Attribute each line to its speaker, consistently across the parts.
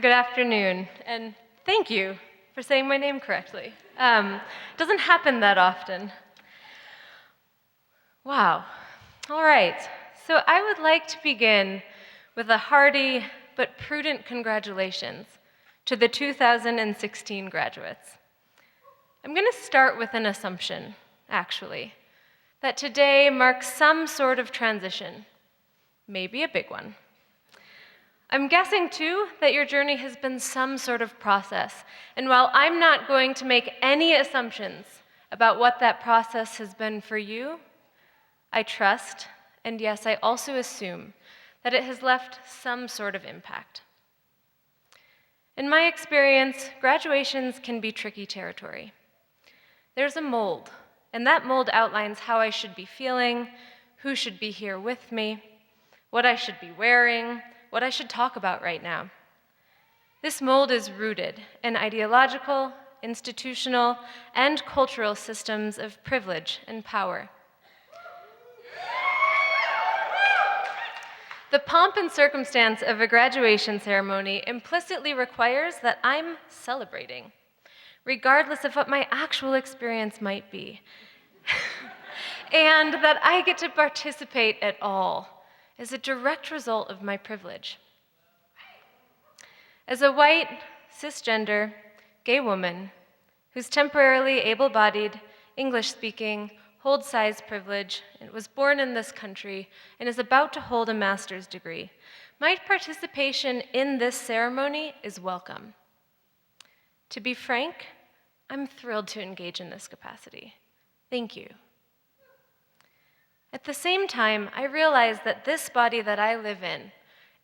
Speaker 1: Good afternoon, and thank you for saying my name correctly. Doesn't happen that often. Wow. All right. So I would like to begin with a hearty but prudent congratulations to the 2016 graduates. I'm going to start with an assumption, actually, that today marks some sort of transition, maybe a big one. I'm guessing, too, that your journey has been some sort of process. And while I'm not going to make any assumptions about what that process has been for you, I trust, and yes, I also assume, that it has left some sort of impact. In my experience, graduations can be tricky territory. There's a mold, and that mold outlines how I should be feeling, who should be here with me, what I should be wearing, what I should talk about right now. This mold is rooted in ideological, institutional, and cultural systems of privilege and power. The pomp and circumstance of a graduation ceremony implicitly requires that I'm celebrating, regardless of what my actual experience might be, and that I get to participate at all is a direct result of my privilege. As a white, cisgender, gay woman who's temporarily able-bodied, English-speaking, holds size privilege, and was born in this country, and is about to hold a master's degree, my participation in this ceremony is welcome. To be frank, I'm thrilled to engage in this capacity. Thank you. At the same time, I realize that this body that I live in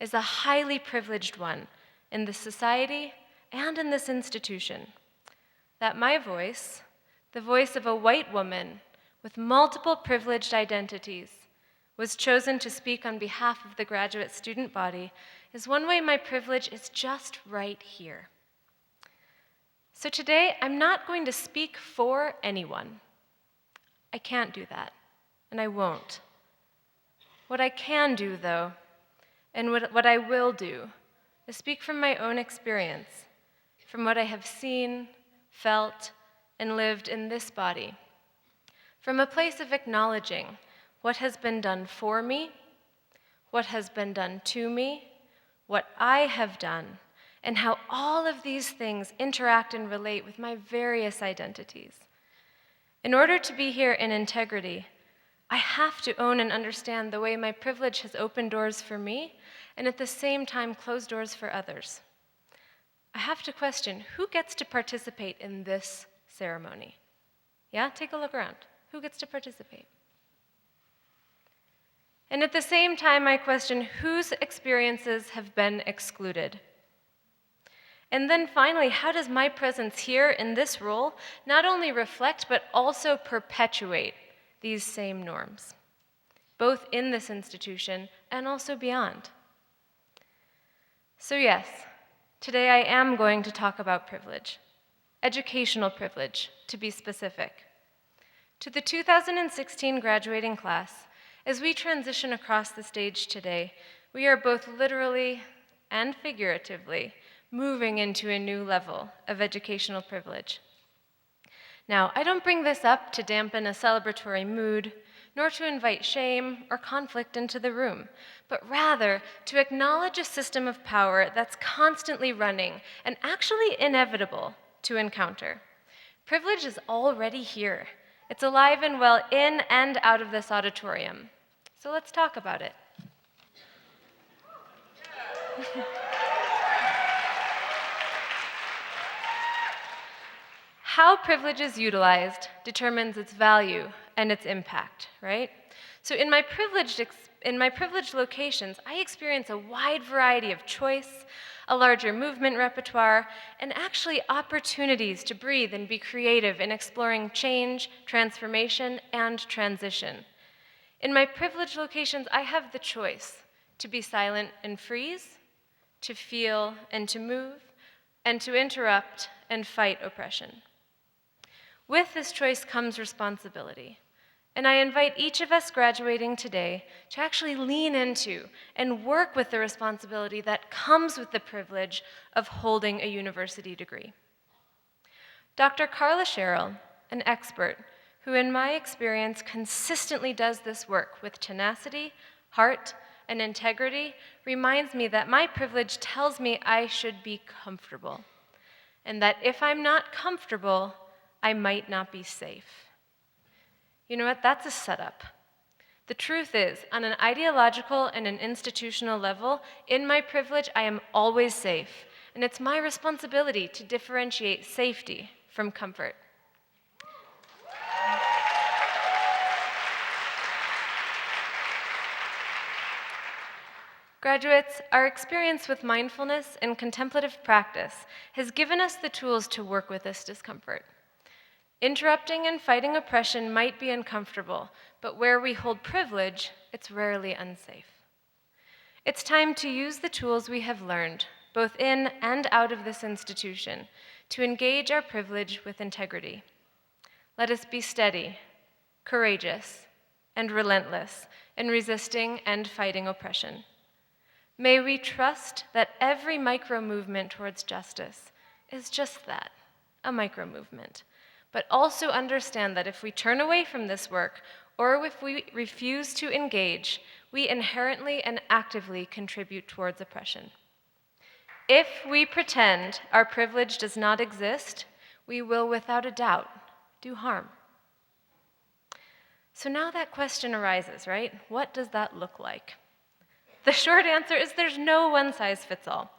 Speaker 1: is a highly privileged one in this society and in this institution. That my voice, the voice of a white woman with multiple privileged identities, was chosen to speak on behalf of the graduate student body is one way my privilege is just right here. So today, I'm not going to speak for anyone. I can't do that. And I won't. What I can do, though, and what I will do, is speak from my own experience, from what I have seen, felt, and lived in this body, from a place of acknowledging what has been done for me, what has been done to me, what I have done, and how all of these things interact and relate with my various identities. In order to be here in integrity, I have to own and understand the way my privilege has opened doors for me and at the same time closed doors for others. I have to question who gets to participate in this ceremony. Yeah, take a look around. Who gets to participate? And at the same time, I question whose experiences have been excluded. And then finally, how does my presence here in this role not only reflect but also perpetuate these same norms, both in this institution and also beyond? So yes, today I am going to talk about privilege, educational privilege, to be specific. To the 2016 graduating class, as we transition across the stage today, we are both literally and figuratively moving into a new level of educational privilege. Now, I don't bring this up to dampen a celebratory mood, nor to invite shame or conflict into the room, but rather to acknowledge a system of power that's constantly running and actually inevitable to encounter. Privilege is already here. It's alive and well in and out of this auditorium. So let's talk about it. How privilege is utilized determines its value and its impact, right? So in my privileged locations, I experience a wide variety of choice, a larger movement repertoire, and actually opportunities to breathe and be creative in exploring change, transformation, and transition. In my privileged locations, I have the choice to be silent and freeze, to feel and to move, and to interrupt and fight oppression. With this choice comes responsibility, And I invite each of us graduating today to actually lean into and work with the responsibility that comes with the privilege of holding a university degree. Dr. Carla Sherrill, an expert who in my experience consistently does this work with tenacity, heart, and integrity, reminds me that my privilege tells me I should be comfortable, and that if I'm not comfortable, I might not be safe. You know what? That's a setup. The truth is, on an ideological and an institutional level, in my privilege, I am always safe, and it's my responsibility to differentiate safety from comfort. Graduates, our experience with mindfulness and contemplative practice has given us the tools to work with this discomfort. Interrupting and fighting oppression might be uncomfortable, but where we hold privilege, it's rarely unsafe. It's time to use the tools we have learned, both in and out of this institution, to engage our privilege with integrity. Let us be steady, courageous, and relentless in resisting and fighting oppression. May we trust that every micro-movement towards justice is just that, a micro-movement, but also understand that if we turn away from this work, or if we refuse to engage, we inherently and actively contribute towards oppression. If we pretend our privilege does not exist, we will without a doubt do harm. So now that question arises, right? What does that look like? The short answer is there's no one-size-fits-all.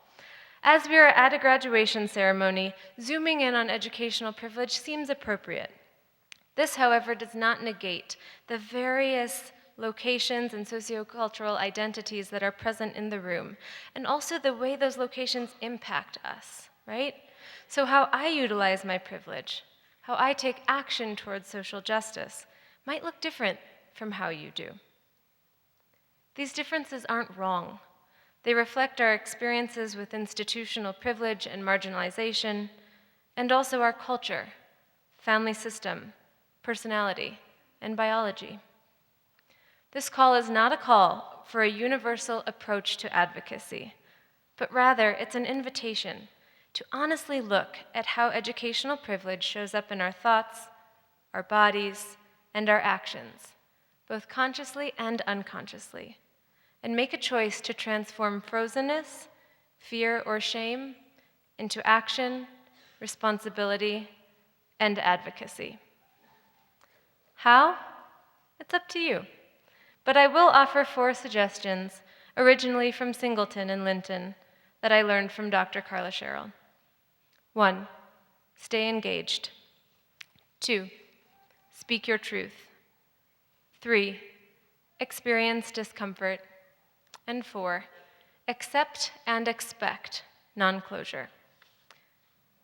Speaker 1: As we are at a graduation ceremony, zooming in on educational privilege seems appropriate. This, however, does not negate the various locations and sociocultural identities that are present in the room, and also the way those locations impact us, right? So how I utilize my privilege, how I take action towards social justice, might look different from how you do. These differences aren't wrong. They reflect our experiences with institutional privilege and marginalization, and also our culture, family system, personality, and biology. This call is not a call for a universal approach to advocacy, but rather it's an invitation to honestly look at how educational privilege shows up in our thoughts, our bodies, and our actions, both consciously and unconsciously, and make a choice to transform frozenness, fear, or shame into action, responsibility, and advocacy. How? It's up to you. But I will offer 4 suggestions, originally from Singleton and Linton, that I learned from Dr. Carla Sherrill. 1, stay engaged. 2, speak your truth. 3, experience discomfort. And 4, accept and expect non-closure.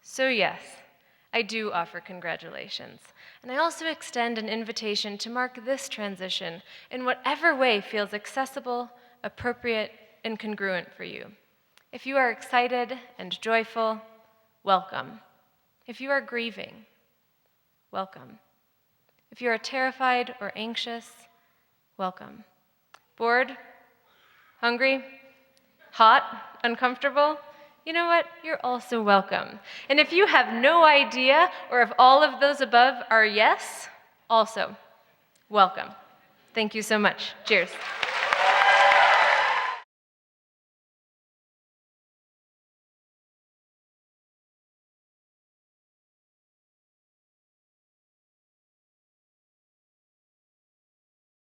Speaker 1: So yes, I do offer congratulations. And I also extend an invitation to mark this transition in whatever way feels accessible, appropriate, and congruent for you. If you are excited and joyful, welcome. If you are grieving, welcome. If you are terrified or anxious, welcome. Bored? Hungry? Hot? Uncomfortable? You know what? You're also welcome. And if you have no idea, or if all of those above are yes, also welcome. Thank you so much. Cheers.